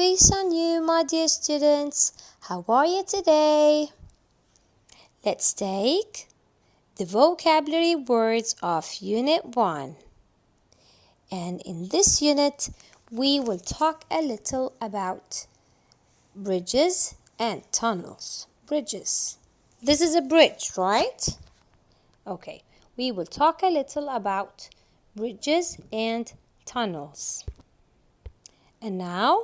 Peace on you, my dear students. How are you today? Let's take the vocabulary words of Unit 1. And in this unit, we will talk a little about bridges and tunnels. Bridges. This is a bridge, right? Okay, we will talk a little about bridges and tunnels. And now,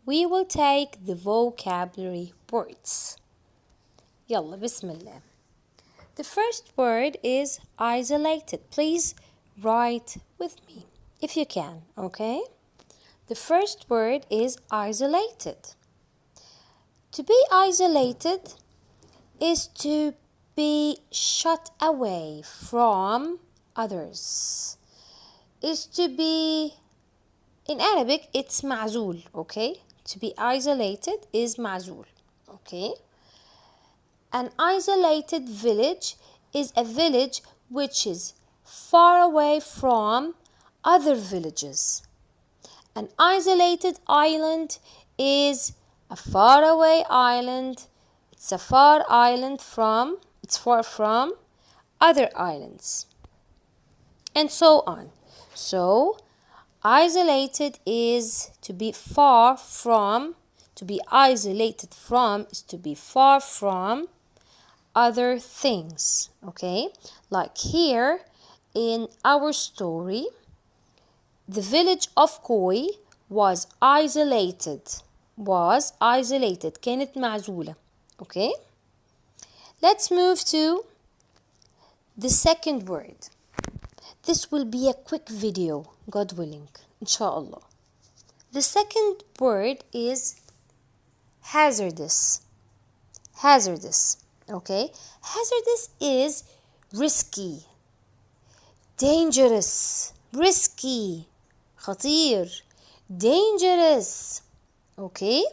we will take the vocabulary words. Yalla, bismillah. The first word is isolated. Please write with me if you can, okay? The first word is isolated. To be isolated is to be shut away from others. Is to be, in Arabic, it's معزول, okay? To be isolated is معزول, okay? An isolated village is a village which is far away from other villages. An isolated island is a faraway island. It's a far island from, it's far from other islands. And so on. So, isolated is to be far from, to be isolated from is to be far from other things, okay? Like here in our story, the village of Koi was isolated. كانت معزولة, okay? Let's move to the second word. This will be a quick video, God willing, inshallah. The second word is hazardous. Hazardous, okay? Hazardous is risky, dangerous, risky, خطير, dangerous, okay?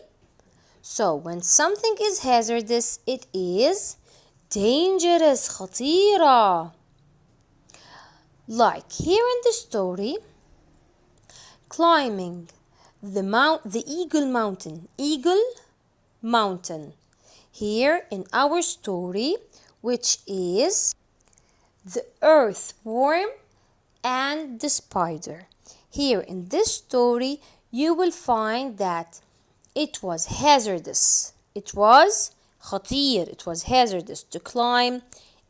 So when something is hazardous, it is dangerous, خطيرة. Like here in the story, climbing the Eagle Mountain. Here in our story, which is the earthworm and the spider. Here in this story, you will find that it was hazardous. It was خطير. It was hazardous to climb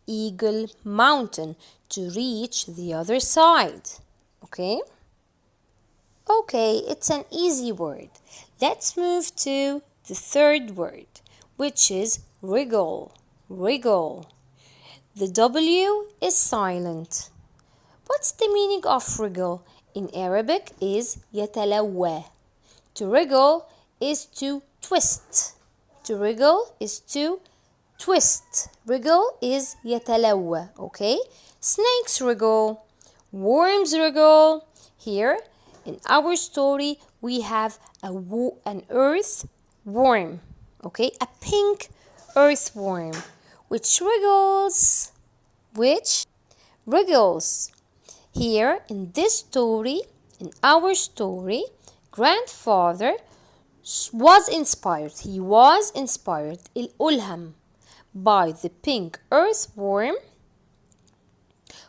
Eagle Mountain to reach the other side. Okay? Okay, it's an easy word. Let's move to the third word, which is wriggle. Wriggle. The W is silent. What's the meaning of wriggle? In Arabic is يتلوى. To wriggle is to twist. To wriggle is to twist. Wriggle is يتلوى, okay? Snakes wriggle, worms wriggle. Here in our story we have an earthworm, okay? A pink earthworm which wriggles. Here in this story, in our story, grandfather was inspired. He was inspired, الألهم, by the pink earthworm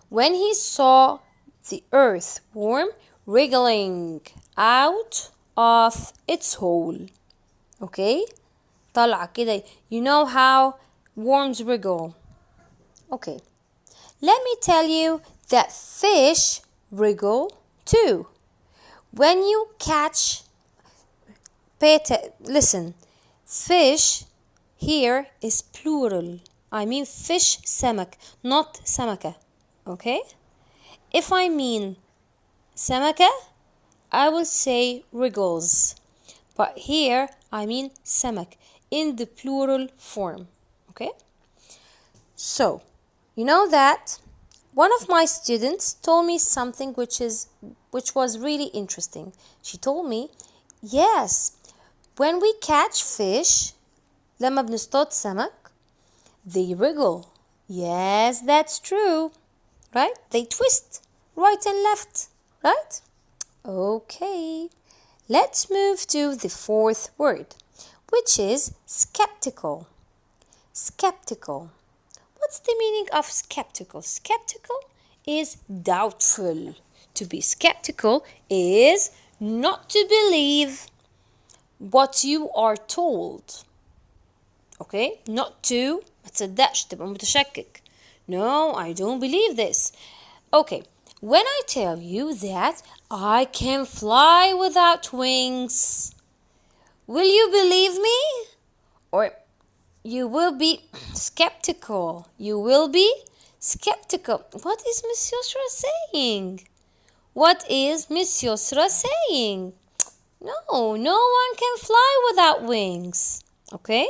when he saw the earthworm wriggling out of its hole. Okay? طلع كده. You know how worms wriggle. Okay. Let me tell you that fish wriggle too. When you catch, listen, fish here is plural. I mean fish سمك, not سمكة. Okay? If I mean سمكة, I will say wriggles. But here I mean سمك in the plural form. Okay? So, you know that one of my students told me something which was really interesting. She told me, yes, when we catch fish, لما بنصطاد سمك, they wriggle. Yes, that's true. Right? They twist right and left. Right? Okay. Let's move to the fourth word, which is skeptical. Skeptical. What's the meaning of skeptical? Skeptical is doubtful. To be skeptical is not to believe what you are told. Okay? Not to ما تصدقش تبقى متشكك. No, I don't believe this. Okay, when I tell you that I can fly without wings, will you believe me? Or you will be skeptical. You will be skeptical. What is Miss Yusra saying? What is Miss Yusra saying? No, no one can fly without wings. Okay?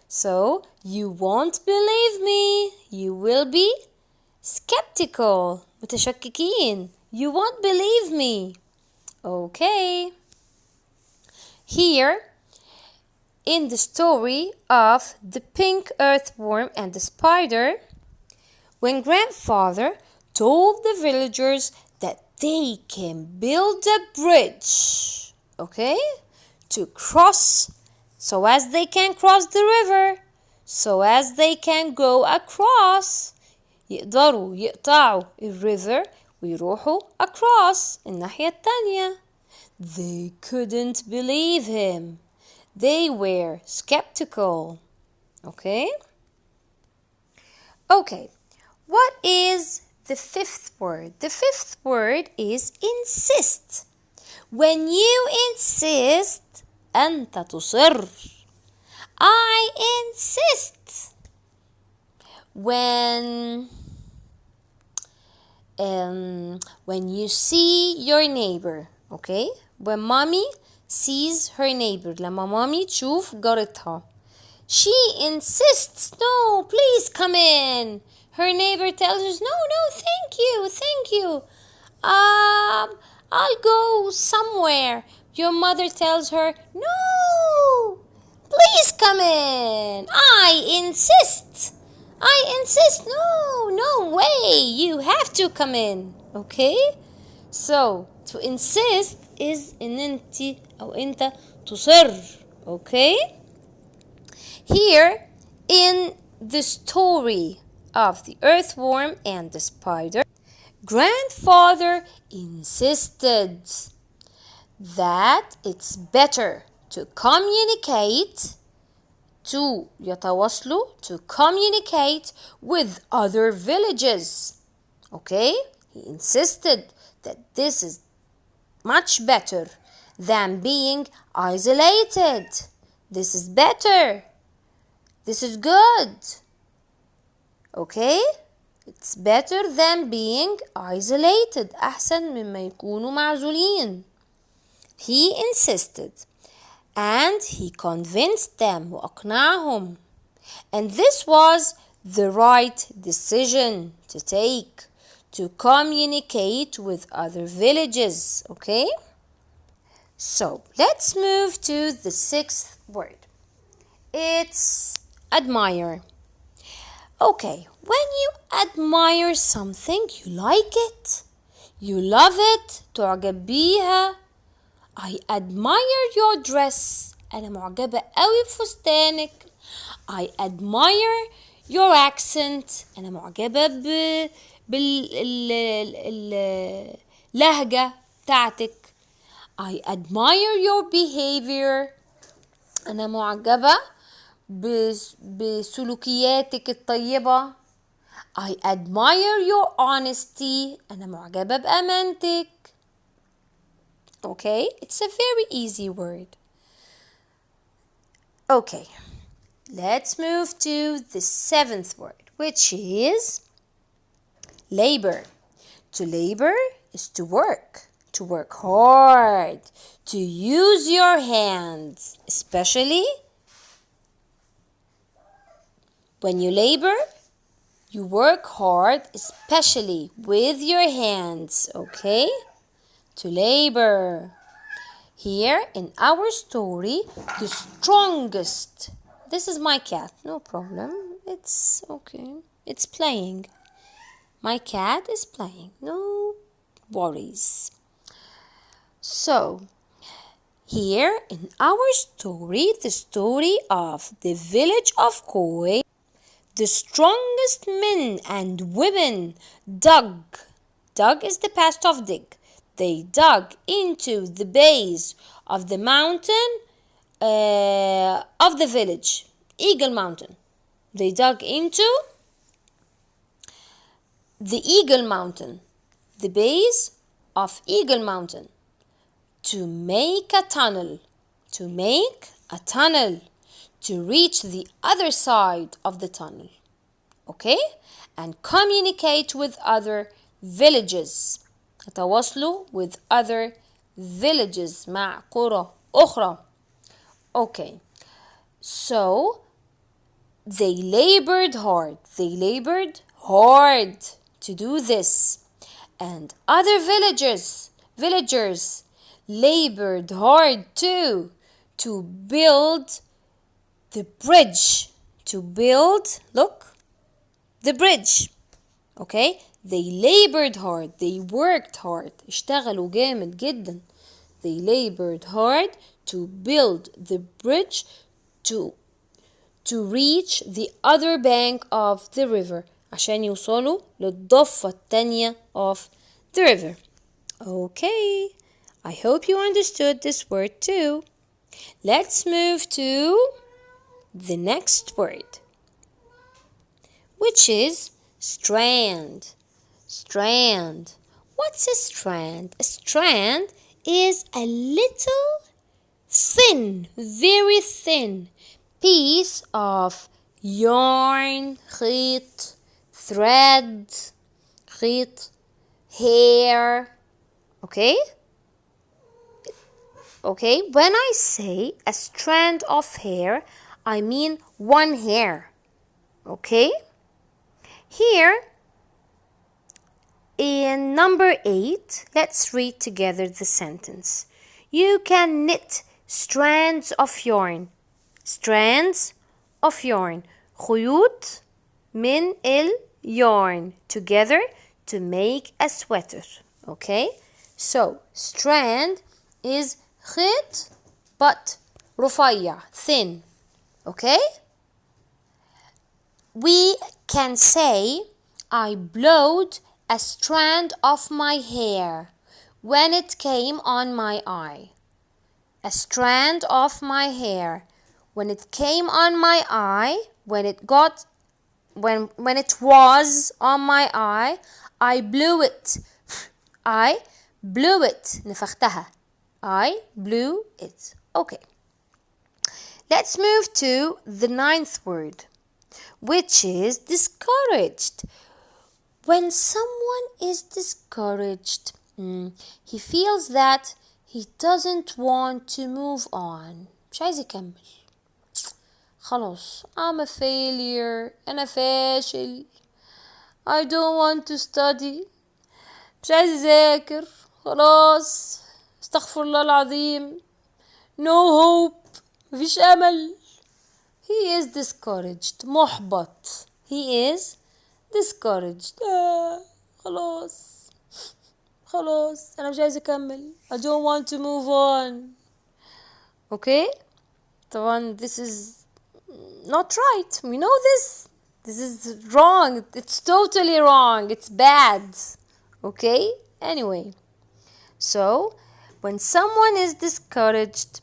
So, you won't believe me. You will be skeptical. متشككين. You won't believe me. Okay. Here, in the story of the pink earthworm and the spider, when grandfather told the villagers that they can build a bridge, okay, to cross, so as they can cross the river, so as they can go across. يقدروا يقطعوا الريفر ويروحوا across الناحية التانية. They couldn't believe him. They were skeptical. Okay? Okay. What is the fifth word? The fifth word is insist. When you insist, أنت تصر. I insist. When you see your neighbor, okay? When mommy sees her neighbor, لما مامي تشوف جارتها, she insists, no, please come in. Her neighbor tells her, no, thank you. I'll go somewhere. Your mother tells her, no, please come in. I insist. No way. You have to come in. Okay? So, to insist is إن أنت أو أنت تصر. Okay? Here in the story of the earthworm and the spider, grandfather insisted that it's better to communicate to communicate with other villages. Okay? He insisted that this is much better than being isolated. This is better. This is good. Okay? It's better than being isolated. أحسن مما يكونوا معزولين. He insisted. And he convinced them وأقنعهم. And this was the right decision to take, to communicate with other villages. Okay? So, let's move to the sixth word. It's admire. Okay, when you admire something, you like it, you love it, تعجب بيها. I admire your dress. أنا معجبة قوي بفستانك. I admire your accent. أنا معجبة باللهجة بتاعتك. I admire your behavior. أنا معجبة بسلوكياتك الطيبة. I admire your honesty. أنا معجبة بأمانتك. Okay, it's a very easy word. Okay, let's move to the seventh word, which is labor. To labor is to work hard, to use your hands, especially when you labor, you work hard, especially with your hands, okay? To labor. Here in our story, the strongest. This is my cat, no problem. It's okay. It's playing. My cat is playing, no worries. So, Here in our story, the story of the village of Koi, the strongest men and women dug is the past of dig. They dug into the base of the mountain of the village, Eagle Mountain. They dug into the Eagle Mountain, the base of Eagle Mountain, to make a tunnel, to reach the other side of the tunnel, okay? And communicate with other villages. يتواصلوا with other villages مع قرى أخرى. Okay, so they labored hard to do this, and other villagers labored hard too to build the bridge, the bridge. Okay, they labored hard, they worked hard, اشتغلوا جامد جدا. They labored hard to build the bridge to reach the other bank of the river, عشان يوصلوا للضفة التانية of the river. Okay, I hope you understood this word too. Let's move to the next word, which is strand. Strand. What's a strand? A strand is a little thin, very thin piece of yarn, خيط, thread, خيط, hair. Okay? Okay, when I say a strand of hair, I mean one hair. Okay? Here, in number 8, let's read together the sentence. You can knit strands of yarn. Strands of yarn. خيوط من yarn together to make a sweater. Okay? So, strand is خيط but رفيع, thin. Okay? We can say I blowed a strand of my hair when it came on my eye. A strand of my hair when it came on my eye, when it was on my eye, I blew it. I blew it. نفختها. I blew it. Okay. Let's move to the 9th word, which is discouraged. When someone is discouraged, he feels that he doesn't want to move on. مش عايز يكمل. خلاص, I'm a failure. أنا فاشل. I don't want to study. مش عايز أذاكر. خلاص. استغفر الله العظيم. No hope. مفيش أمل. He is discouraged. محبط. He is discouraged. خلاص أنا مش عايز أكمل. I don't want to move on. Okay? طبعا this is not right. We know this. This is wrong. It's totally wrong. It's bad. Okay? Anyway. So, when someone is discouraged,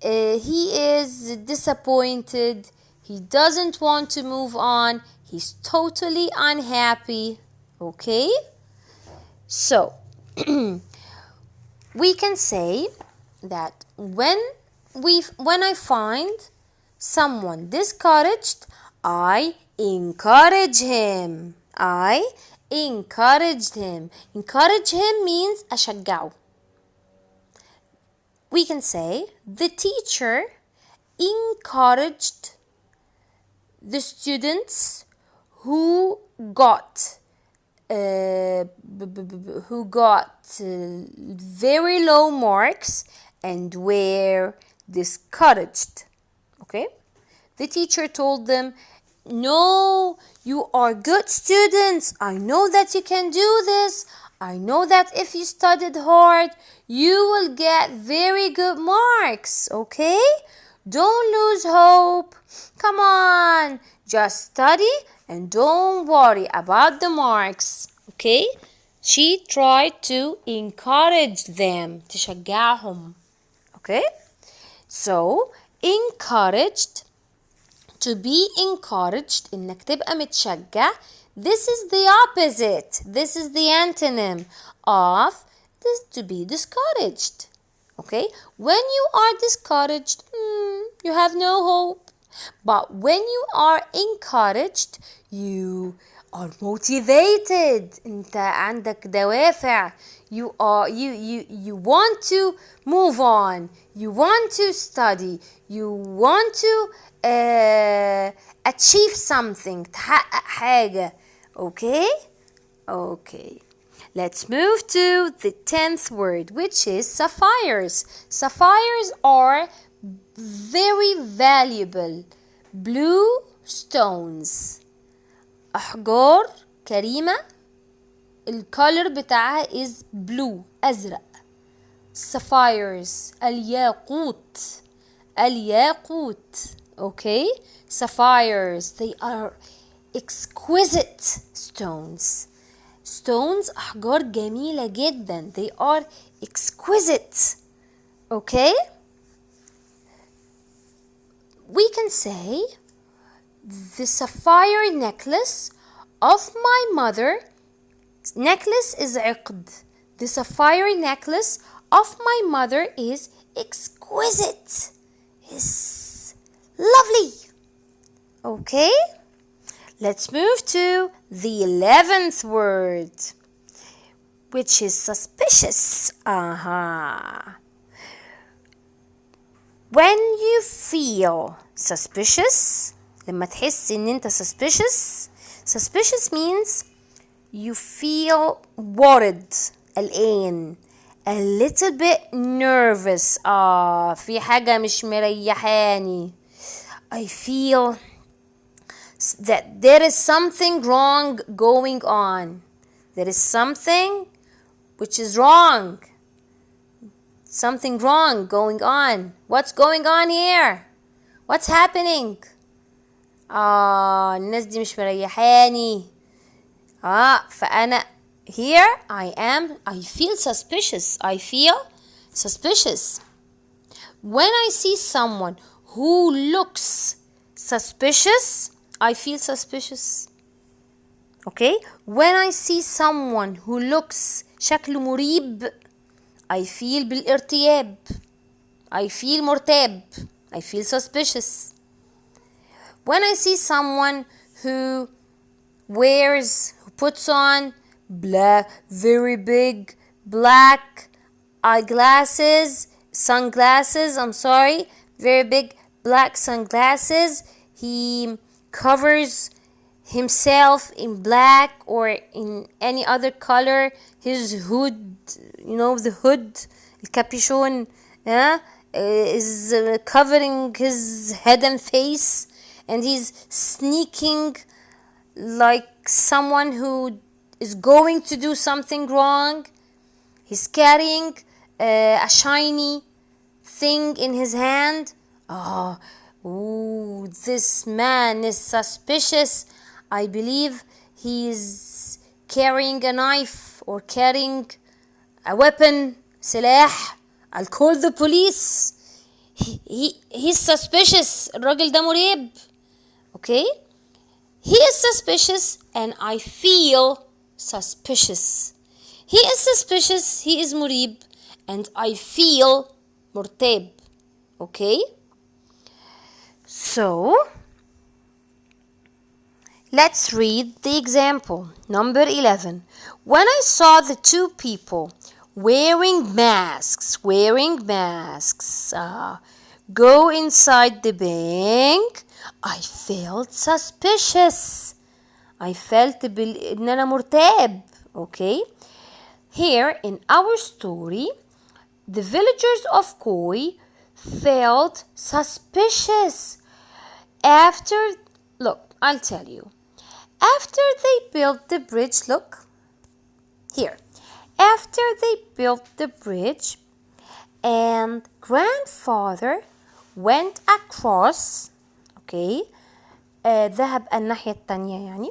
he is disappointed. He doesn't want to move on. He's totally unhappy. Okay? So, we can say that when I find someone discouraged, I encourage him. I encouraged him. Encourage him means أشجعه. We can say the teacher encouraged the students who got very low marks and were discouraged. Okay? The teacher told them, no, you are good students. I know that you can do this. I know that if you studied hard, you will get very good marks, okay? Don't lose hope. Come on, just study and don't worry about the marks, okay? She tried to encourage them, تشجعهم, okay? So, encouraged, to be encouraged, إنك تبقى متشجع. This is the opposite. This is the antonym of to be discouraged. Okay? When you are discouraged, you have no hope. But when you are encouraged, you are motivated. أنت عندك دوافع. You want to move on. You want to study. You want to achieve something. تحقق حاجة. Okay? Okay. Let's move to the 10th word, which is sapphires. Sapphires are very valuable blue stones. أحجار كريمة. الcolor بتاعها is blue, أزرق. Sapphires, الياقوت. الياقوت. Okay? Sapphires, they are exquisite stones. Stones أحجار جميلة جدا. They are exquisite. Okay? We can say the sapphire necklace of my mother. Necklace is عقد. The sapphire necklace of my mother is exquisite. Is lovely. Okay? Let's move to the 11th word, which is suspicious. When you feel suspicious, لما تحس إن أنت suspicious means you feel worried, قلقان, a little bit nervous. في حاجة مش مريحاني. I feel that there is something wrong going on. There is something which is wrong. Something wrong going on. What's going on here? What's happening? الناس دي مش مريحاني. فأنا here I feel suspicious. I feel suspicious. When I see someone who looks suspicious, I feel suspicious. Okay? When I see someone who looks شكله مريب, I feel بالارتياب. I feel مرتاب. I feel suspicious. When I see someone who puts on very big black sunglasses, very big black sunglasses, he covers himself in black or in any other color, his hood, the hood, الكابيشون, is covering his head and face, and he's sneaking like someone who is going to do something wrong. He's carrying a shiny thing in his hand. This man is suspicious. I believe he is carrying a knife or carrying a weapon, سلاح. I'll call the police. He's suspicious. الراجل ده مريب. Okay? He is suspicious and I feel suspicious. He is suspicious, he is مريب, and I feel مرتاب. Okay? So, let's read the example. Number 11. When I saw the two people wearing masks, go inside the bank, I felt suspicious. I felt إن أنا مرتاب. Okay? Here in our story, the villagers of Koi felt suspicious I'll tell you. After they built the bridge, look here. After they built the bridge and grandfather went across, okay, ذهب الناحية التانية يعني.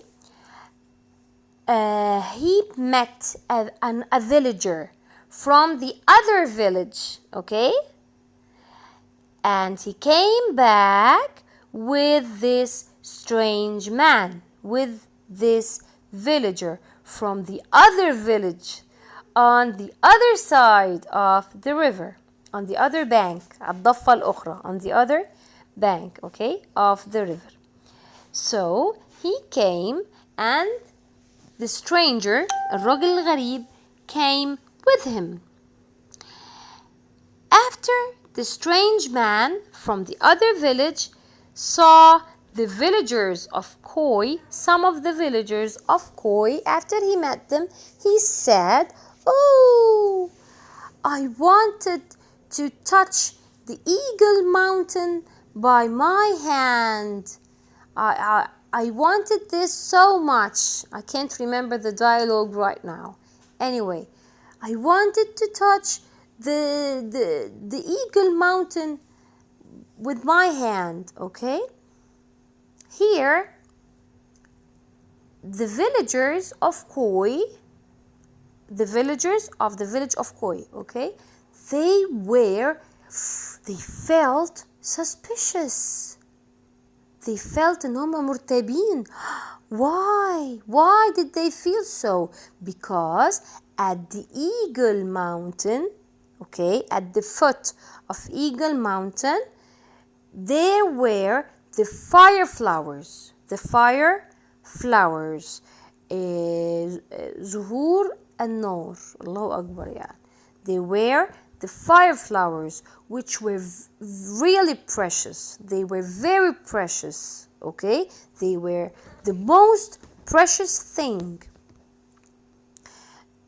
He met a villager from the other village, okay? And he came back with this strange man, with this villager from the other village on the other side of the river, on the other bank, الضفة الأخرى, on the other bank, okay, of the river. So he came and the stranger, الرجل الغريب, came with him. After the strange man from the other village saw the villagers of Khoi, some of the villagers of Khoi, after he met them, he said, "Oh, I wanted to touch the Eagle Mountain by my hand. I wanted this so much." I can't remember the dialogue right now. Anyway, I wanted to touch the Eagle Mountain with my hand, okay? Here, the villagers of Khoi, the villagers of the village of Khoi, okay? They felt suspicious. They felt إن هم مرتبين. Why did they feel so? Because at the Eagle Mountain, okay, at the foot of Eagle Mountain, there were the fire flowers. The fire flowers. زهور النور. الله أكبر يعني. They were the fire flowers, which were really precious. They were very precious, okay? They were the most precious thing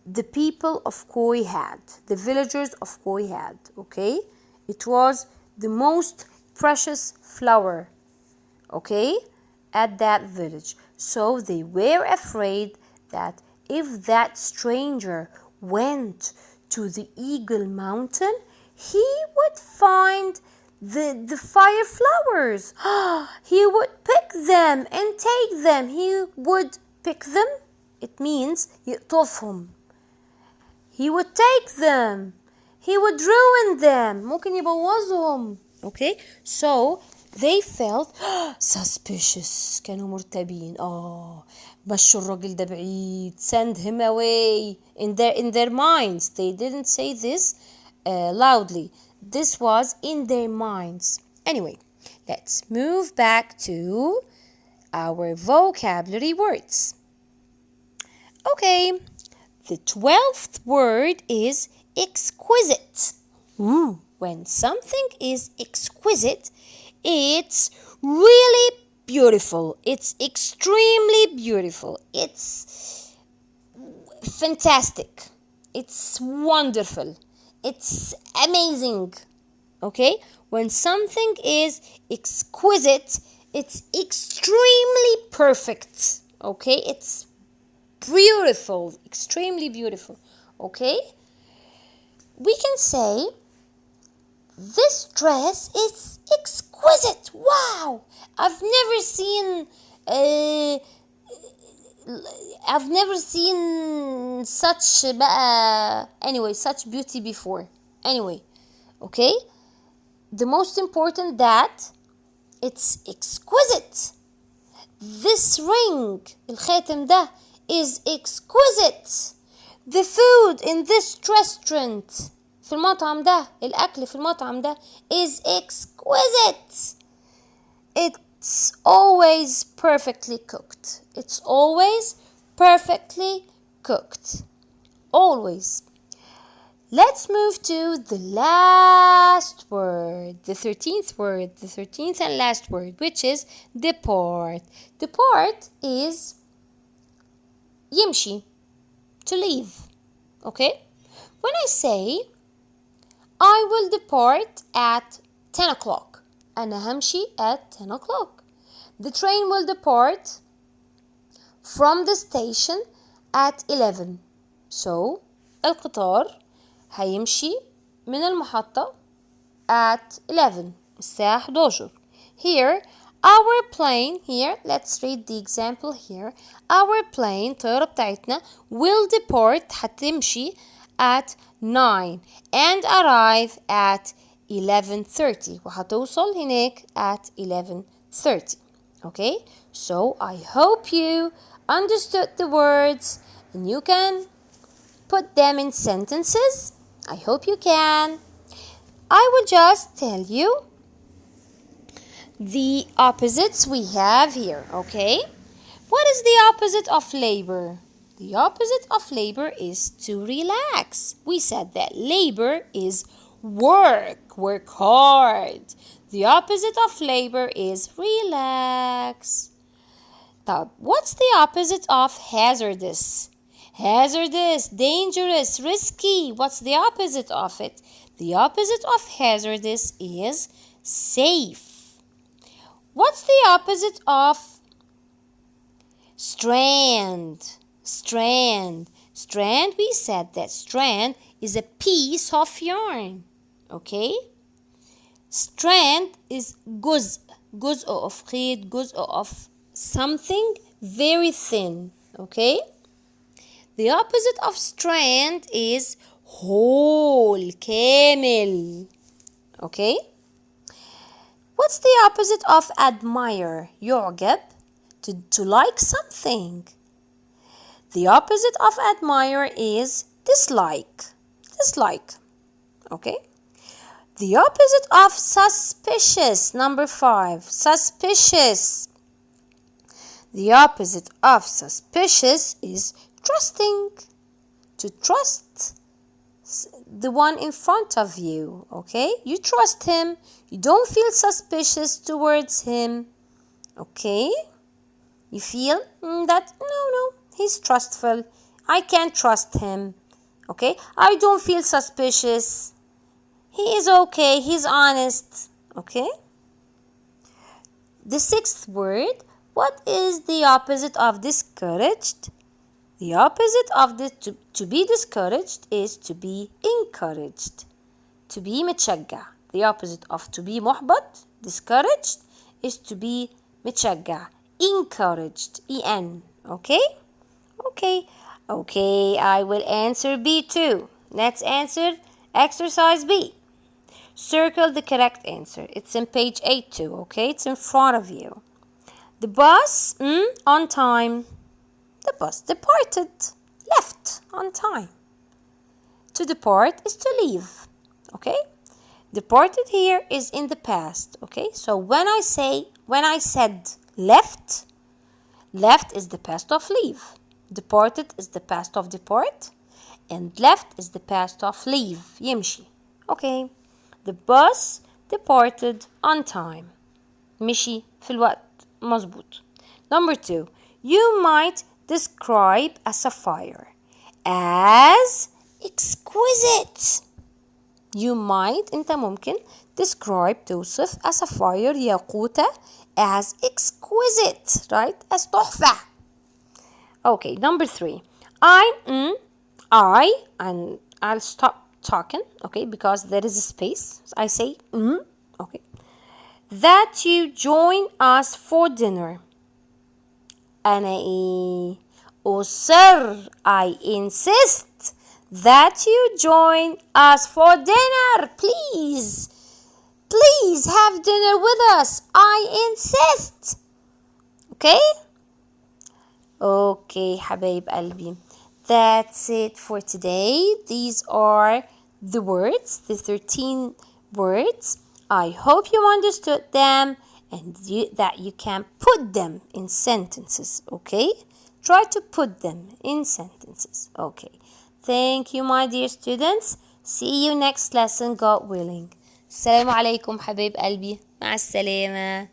the people of Khoi had, the villagers of Khoi had, okay? It was the most precious flower, okay, at that village. So they were afraid that if that stranger went to the Eagle Mountain, he would find the fire flowers. He would pick them and take them. He would pick them. It means يقطفهم. He would take them. He would ruin them. ممكن يبوظهم. Okay? So they felt suspicious. كانوا مرتبين. مشوا الراجل ده بعيد. Send him away. In their minds. They didn't say this loudly. This was in their minds. Anyway, let's move back to our vocabulary words. Okay. The 12th word is exquisite. When something is exquisite, it's really beautiful. It's extremely beautiful. It's fantastic. It's wonderful. It's amazing. Okay? When something is exquisite, it's extremely perfect. Okay? It's beautiful, extremely beautiful. Okay? We can say, this dress is exquisite. Wow! I've never seen such such beauty before. Anyway, okay? The most important that it's exquisite. This ring, الخاتم ده, is exquisite. The food in this restaurant, في المطعم ده, الأكل في المطعم ده, is exquisite. It's always perfectly cooked. It's always perfectly cooked. Always. Let's move to the last word, the 13th word, the 13th and last word, which is depart. Depart is يمشي, to leave. Okay? When I say I will depart at 10 o'clock, أنا همشي at 10 o'clock. The train will depart from the station at 11. So القطار هيمشي من المحطة at 11 الساعة 11. Here our plane, here let's read the example here. Our plane الطيارة بتاعتنا will depart هتمشي at 9 and arrive at 11:30 وهتوصل هناك at 11:30. Okay, so I hope you understood the words and you can put them in sentences. I hope you can. I will just tell you the opposites we have here, okay? What is the opposite of labor? The opposite of labor is to relax. We said that labor is work hard. The opposite of labor is relax. Now, what's the opposite of hazardous? Hazardous, dangerous, risky. What's the opposite of it? The opposite of hazardous is safe. What's the opposite of strand? Strand. Strand, we said that strand is a piece of yarn. Okay? Strand is جزء of خيط, جزء of something very thin. Okay? The opposite of strand is whole, كامل. Okay? What's the opposite of admire? يعجب, to like something. The opposite of admire is dislike. Dislike. Okay? The opposite of suspicious, number 5. Suspicious. The opposite of suspicious is trusting. To trust the one in front of you. Okay? You trust him. You don't feel suspicious towards him. Okay? You feel that, no, he's trustful. I can't trust him. Okay? I don't feel suspicious. He is okay. He's honest. Okay? The 6th word. What is the opposite of discouraged? The opposite of to be discouraged is to be encouraged. To be متشجع. The opposite of to be محبط, discouraged, is to be متشجع. Encouraged. E-N. Okay? Okay, I will answer B too. Let's answer exercise B. Circle the correct answer. It's in page 8 too, okay? It's in front of you. The bus, on time. The bus departed, left on time. To depart is to leave, okay? Departed here is in the past, okay? So when I said left is the past of leave. Departed is the past of depart. And left is the past of leave, يمشي. Okay? The bus departed on time. مشي في الوقت مظبوط. Number 2. You might describe a sapphire as exquisite. You might أنت ممكن describe توصف a sapphire ياقوتة as exquisite, right? As تحفة. Okay, number 3. I, and I'll stop talking, okay, because there is a space. I say, okay. That you join us for dinner. أنا أصر, I insist that you join us for dinner. Please have dinner with us. I insist. Okay, حبايب قلبي. That's it for today. These are the words, the 13 words. I hope you understood them and that you can put them in sentences, okay? Try to put them in sentences, okay? Thank you, my dear students. See you next lesson, God willing. السلام عليكم حبايب قلبي. مع السلامة.